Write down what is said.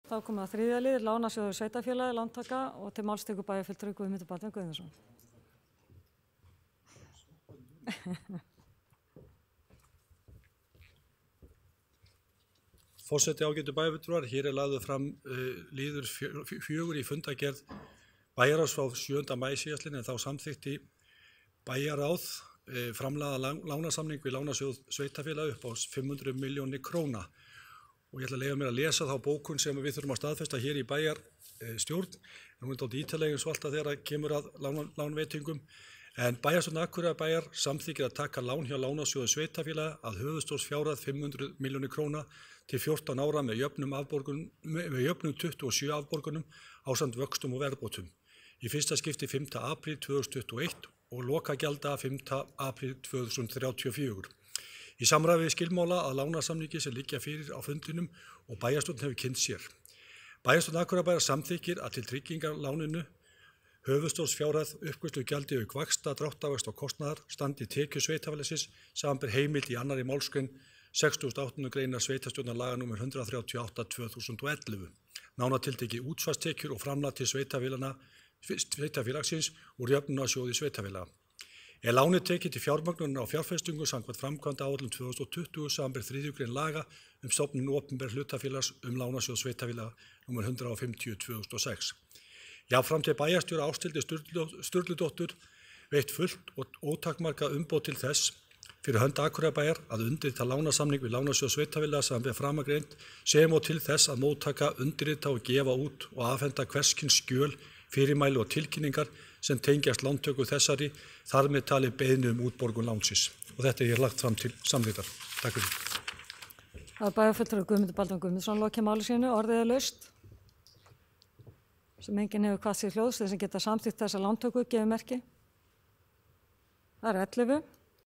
Þá komum við að þriðja lið, Lánasjóður sveitarfélagi, lántaka og til máls tekur bæjarfulltrúi Guðmundur Baldvin Guðmundsson. Forseti, ágætu bæjarfulltrúar, hér lagður fram liður 4 í fundargerð bæjarráðs frá 7. maí síðastliðinn, en þá samþykkti bæjarráð framlagða lánasamning við Lánasjóð sveitarfélagi upp á 500 milljónir króna. Og ég ætla að leyfa mér að lesa þá bókun sem við þurfum að staðfesta hér í bæjarstjórn. Hún er dálítið ítarlega eins og alltaf þegar kemur að lánveitingum. En bæjarstjórn Akureyrarbæjar samþykkir að taka lán hjá Lánasjóði sveitarfélaga að höfuðstólsfjárhæð 500 milljónir króna til 14 ára með jöfnum 27 afborgunum ásamt vöxtum og verðbótum. Í fyrsta skipti 5. apríl 2021 og lokagjalda 5. apríl 2034. Í samræmi við skilmála að lánasamningi sem liggja fyrir á fundinum og bæjarstjórn hefur kynnt sér. Bæjarstjórn Akureyrarbæjar samþykkir að til tryggingar láninu höfuðstólsfjárhæð uppgreiðslugjaldi auk vaxta, dráttarvaxta og kostnaðar standi tekjur sveitarfélagsins samanber heimild í 2. málsgrein 68. greinar sveitarstjórnarlaga nr. 138/2011. Nánar tiltekið útsvarstekjur og framlag til sveitarfélagsins úr jöfnunarsjóði sveitarfélaga. Er lánið tekið til fjármögnunar á fjárfestingu samkvæmt framkvæmdaáætlun 2020 samanber 3. grein laga stofnun opinbers hlutafélags Lánasjóð sveitarfélaga nr. 150/2006. Jafnframt bæjarstjóra Ásthildi Sturludóttur veitt fullt og ótakmarkað umboð til þess fyrir hönd Akureyrarbæjar að undirrita lánasamning við Lánasjóð sveitarfélaga samanber framangreint sem og til þess að móttaka, undirrita og gefa út og afhenda hvers kyns skjöl, fyrirmæli og tilkynningar sem tengjast lántöku þessari, þar með talið beiðni útborgun lánsins. Og þetta er lagt fram til samþykktar. Takk fyrir. Það bæjarfulltrúi Guðmundur Baldvin Guðmundsson lokið máli sínu, orðið er laust. Sem enginn hefur kvatt sér hljóðs, þeir sem geta samþykkt þessa lántöku gefið merki. Það er 11.